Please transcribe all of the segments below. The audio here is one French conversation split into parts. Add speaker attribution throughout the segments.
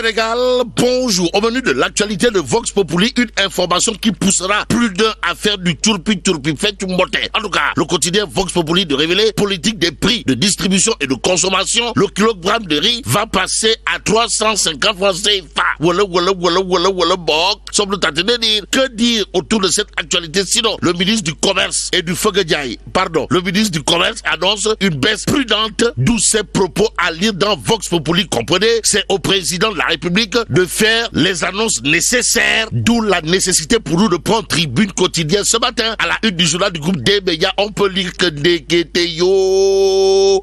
Speaker 1: Sénégal, bonjour. Au menu de l'actualité de Vox Populi, une information qui poussera plus d'un à faire du tourpi, fait une beauté. En tout cas, le quotidien Vox Populi de révéler politique des prix de distribution et de consommation. Le kilogramme de riz va passer à 350 francs CFA. Voilà, bok. Semble-t-il de dire. Que dire autour de cette actualité sinon le ministre du Commerce et du le ministre du Commerce annonce une baisse prudente, d'où ces propos à lire dans Vox Populi. Comprenez, c'est au président de la République de faire les annonces nécessaires, d'où la nécessité pour nous de prendre tribune quotidienne ce matin. À la une du journal du groupe des médias, on peut lire que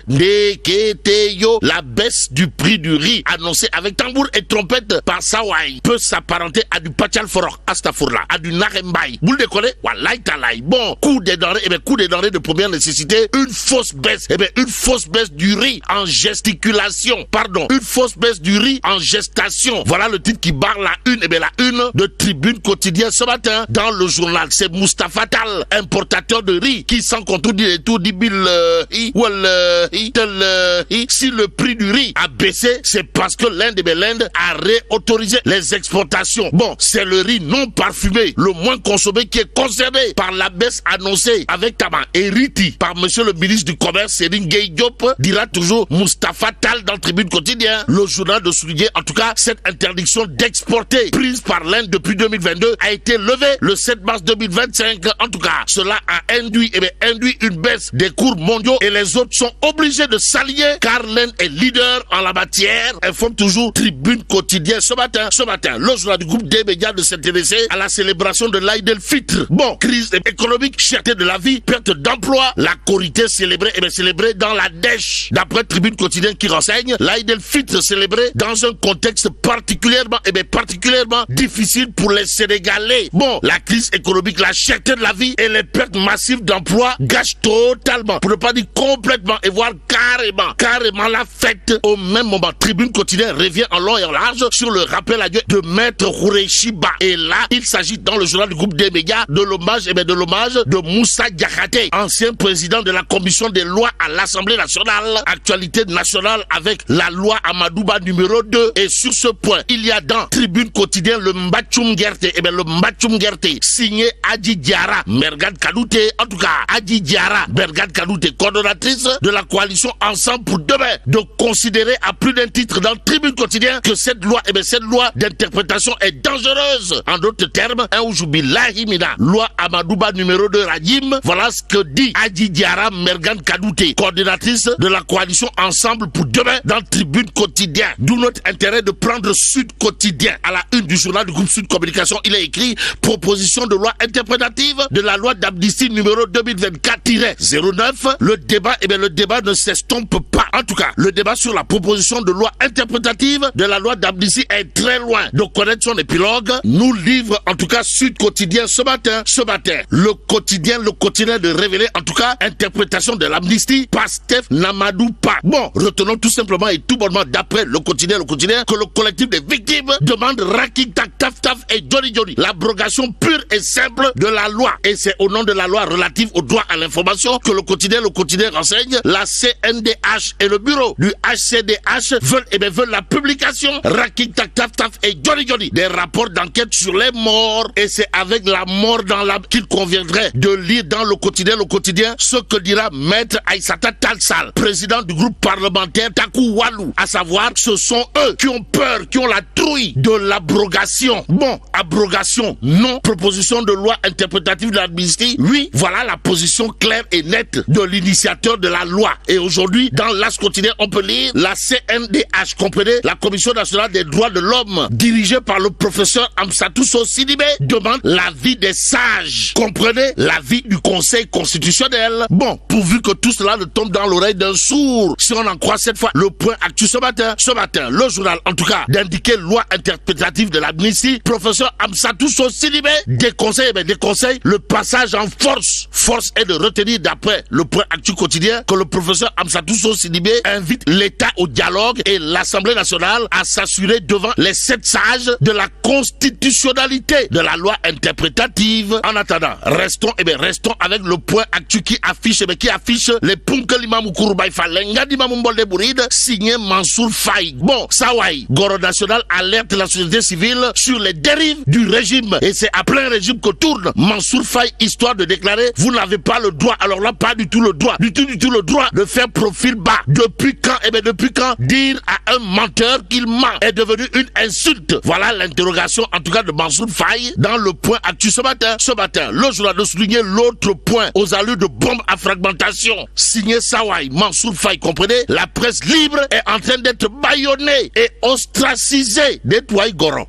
Speaker 1: Neketeyo, la baisse du prix du riz annoncée avec tambour et trompette par Sawai peut s'apparenter à du Pachal Forok, Astafourla, à du Narembaï. Vous le décollez? Wallahi talaï. Bon, coût des denrées de première nécessité, une fausse baisse du riz en une fausse baisse du riz en gestation. Voilà le titre qui barre la une de Tribune quotidienne ce matin dans le journal. C'est Moustapha Tal, importateur de riz, qui sans contredire et tout dit si le prix du riz a baissé, c'est parce que l'Inde a réautorisé les exportations. Bon, c'est le riz non parfumé, le moins consommé, qui est concerné par la baisse annoncée avec Tama et Riti par monsieur le ministre du Commerce, Serigne Gueye Diop, dira toujours Moustapha Tal dans Tribune quotidien. Le journal de souligner, en tout cas, cette interdiction d'exporter prise par l'Inde depuis 2022 a été levée le 7 mars 2025. En tout cas, cela a induit une baisse des cours mondiaux et les autres sont obligés de s'allier car l'Inde est leader en la matière. Informe toujours Tribune quotidien ce matin, le journal du groupe des médias de s'intéresser à la célébration de l'Aïd el-Fitr. Bon, crise économique, cherté de la vie, perte d'emploi, la Korité célébrée dans la dèche. D'après Tribune quotidien qui renseigne, l'Aïd el-Fitr célébré dans un contexte particulièrement difficile pour les Sénégalais. Bon, la crise économique, la cherté de la vie et les pertes massives d'emploi gâchent totalement, pour ne pas dire complètement, et voire carrément la fête. Au même moment, Tribune quotidien revient en long et en large sur le rappel à Dieu de Maître Khoureyssi Ba. Et là, il s'agit dans le journal du groupe des médias de l'hommage de Moussa Diakhaté, ancien président de la commission des lois à l'Assemblée nationale. Actualité nationale avec la loi Amadouba numéro 2. Et sur ce point, il y a dans Tribune quotidien le Mbachoum Gerte, signé Adji Diarra Mergane Kadouté. En tout cas, Adji Diarra Mergane Kadouté, coordonnatrice de la coalition Ensemble pour demain, de considérer à plus d'un titre dans Tribune quotidien que cette loi d'interprétation est dangereuse. En d'autres termes, loi Amadouba numéro 2 Radim. Voilà ce que dit Adji Diarra Mergane Kadouté, coordonnatrice de la coalition Ensemble pour demain dans Tribune quotidien. D'où notre intérêt de prendre Sud quotidien. À la une du journal du groupe Sud Communication, il est écrit proposition de loi interprétative de la loi d'amnistie numéro 2024-09. Le débat ne s'estompe pas. En tout cas, le débat sur la proposition de loi interprétative de la loi d'amnistie est très loin de connaître son épilogue. Nous livre en tout cas Sud quotidien ce matin. Le quotidien de révéler en tout cas interprétation de l'amnistie Pastef Namadou Pa. Bon, retenons tout simplement et tout bonnement d'après le quotidien que le collectif des victimes demande Raking Tak Taf Taf et Johnny l'abrogation pure et simple de la loi. Et c'est au nom de la loi relative au droit à l'information que le quotidien renseigne. La CNDH et le bureau du HCDH veulent la publication Raking Tak Taf Taf et Johnny des rapports d'enquête sur les morts. Et c'est avec la mort dans l'âme qu'il conviendrait de lire dans le quotidien ce que dira Maître Aïssata Talsal, président du groupe parlementaire Takou Walou, à savoir ce sont eux qui ont peur, qui ont la trouille de l'abrogation. Bon, abrogation, non. Proposition de loi interprétative de l'amnistie, oui. Voilà la position claire et nette de l'initiateur de la loi. Et aujourd'hui, dans l'As quotidien, on peut lire la CNDH, comprenez, la Commission nationale des droits de l'homme, dirigée par le professeur Amsatou Sow Sidibé, demande l'avis des sages. Comprenez, l'avis du Conseil constitutionnel. Bon, pourvu que tout cela ne tombe dans l'oreille d'un sourd. Si on en croit cette fois, le point actu ce matin, le journal, en tout cas, d'indiquer loi interprétative de l'amnistie, professeur Amsatou Sow Sidibé déconseille le passage en force. Force est de retenir d'après le point actu quotidien que le professeur professeur Amsatou Sow Sidibé invite l'État au dialogue et l'Assemblée nationale à s'assurer devant les 7 sages de la constitutionnalité de la loi interprétative. En attendant, restons avec le point actu qui affiche les Punkal Imam Kouroubaï Falenga d'Imam Mbolde Bouride, signé Mansour Faye. Bon, Sawai, Goro National alerte la société civile sur les dérives du régime. Et c'est à plein régime que tourne Mansour Faye, histoire de déclarer, vous n'avez pas le droit, alors là, pas du tout le droit, du tout le droit de faire profil bas. Depuis quand dire à un menteur qu'il ment est devenu une insulte? Voilà l'interrogation, en tout cas, de Mansour Faye dans le point actu ce matin. Le journal de souligner l'autre point aux allures de bombe à fragmentation. Signé Sawai, Mansour Faye, comprenez? La presse libre est en train d'être bâillonnée et ostracisée. Nettoyez Goro.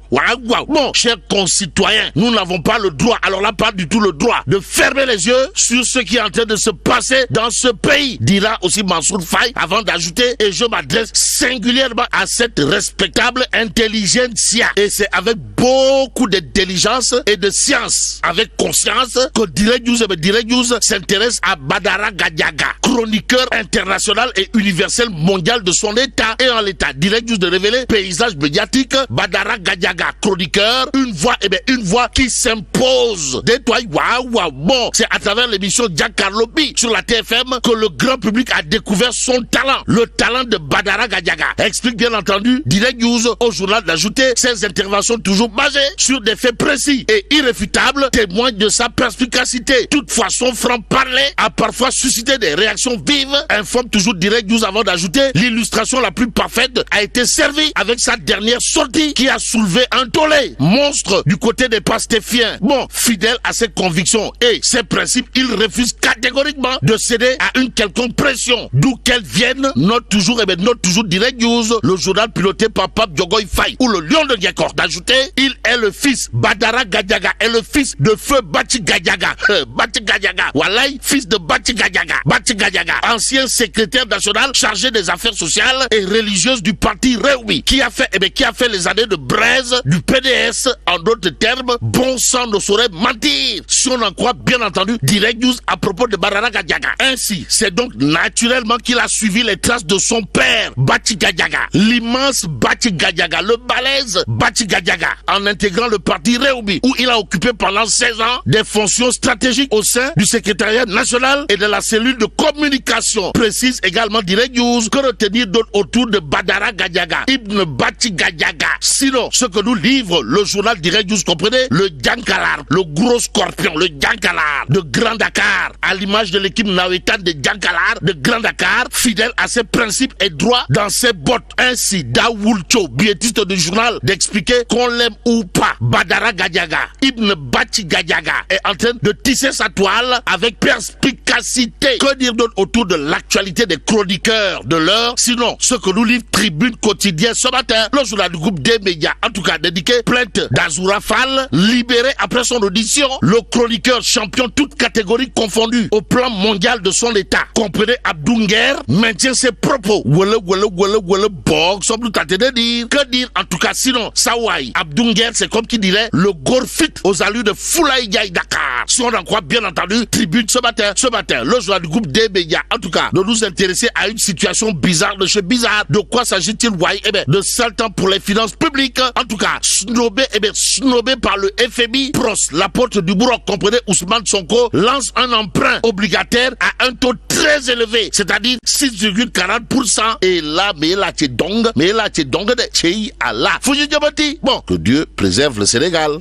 Speaker 1: Bon, chers concitoyens, nous n'avons pas le droit, alors là, pas du tout le droit de fermer les yeux sur ce qui est en train de se passer dans ce pays, dira aussi Mansour Faye, avant d'ajouter, et je m'adresse singulièrement à cette respectable intelligentsia. Et c'est avec beaucoup d'intelligence et de science, avec conscience, que Direct News s'intéresse à Badara Gadiaga, chroniqueur international et universel mondial de son état. Et en l'état, Direct News de révéler paysage médiatique, Badara Gadiaga, chroniqueur, une voix qui s'impose. Bon, c'est à travers l'émission Jack Carlobi sur la TFM que le grand public a découvert son talent, le talent de Badara Gadiaga. Explique bien entendu Direct News au journal d'ajouter ses interventions toujours basées sur des faits précis et irréfutables témoignent de sa perspicacité. Toutefois, son franc-parler a parfois suscité des réactions vives, informe toujours Direct News avant d'ajouter l'illustration la plus parfaite a été servie avec sa dernière sortie qui a soulevé un tollé monstre du côté des pastéfiens. Bon, fidèle à ses convictions et ses principes, il refuse catégoriquement de céder à une quelconque pression, d'où qu'elle vienne. Note toujours Direct News, le journal piloté par Pape Diogoy Faye ou le lion de Niakor d'ajouter, il est le fils, Badara Gadiaga est le fils de feu Bachi Gadiaga. Bachi Gadiaga, Walay, fils de Bachi Gadiaga. Bachi Gadiaga, ancien secrétaire national chargé des affaires sociales et religieuses du parti Rewmi, qui a fait les années de braise du PDS. En d'autres termes, bon sang ne saurait mentir, si on en croit bien entendu Direct News à propos de Badara Gadiaga. Ainsi, c'est donc naturellement qu'il a suivi les traces de son père, Bachi Gadiaga, l'immense Bachi Gadiaga, le balèze Bachi Gadiaga, en intégrant le parti Rewmi, où il a occupé pendant 16 ans des fonctions stratégiques au sein du secrétariat national et de la cellule de communication. Précise également Direct News que retenir d'autres autour de Badara Gadiaga, Ibn Bachi Gadiaga. Sinon, ce que nous livre le journal Direct News, comprenez, le Djankalar, le gros scorpion, le Djankalar de Grand Dakar, à l'image de l'équipe nawetan de Djankalar de Grand Dakar, fidèle à ses principes et droits dans ses bottes. Ainsi, Daoulcho, biétiste du journal, d'expliquer qu'on l'aime ou pas, Badara Gadiaga, Ibn Bachi Gadiaga, est en train de tisser sa toile avec perspicacité. Que dire d'autre autour de l'actualité des chroniqueurs de l'heure, sinon ce que nous livre Tribune Quotidienne ce matin, le journal du groupe des médias, en tout cas dédié, plainte d'Azoura Fall, libéré après son audition, le chroniqueur champion toute catégorie confondue au plan mondial de son état, comprenez Abdounger, maintient ses propos. Que dire en tout cas, sinon Sawai, Abdounger, c'est comme qui dirait le Gorfit aux allures de Foulaïgaï Dakar. Si on en croit bien entendu Tribune ce matin, le journal du groupe des médias, en tout cas, de nous intéresser à une situation bizarre de chez bizarre. De quoi s'agit-il, de sale temps pour les finances publiques. En tout cas, snobé par le FMI, Pros, la porte du Bourg, comprenez, Ousmane Sonko lance un emprunt obligataire à un taux très élevé, c'est-à-dire 6,40%. Et là, mais là, tu es donc de Tchei Allah. Fouji Diabati. Bon, que Dieu préserve le Sénégal.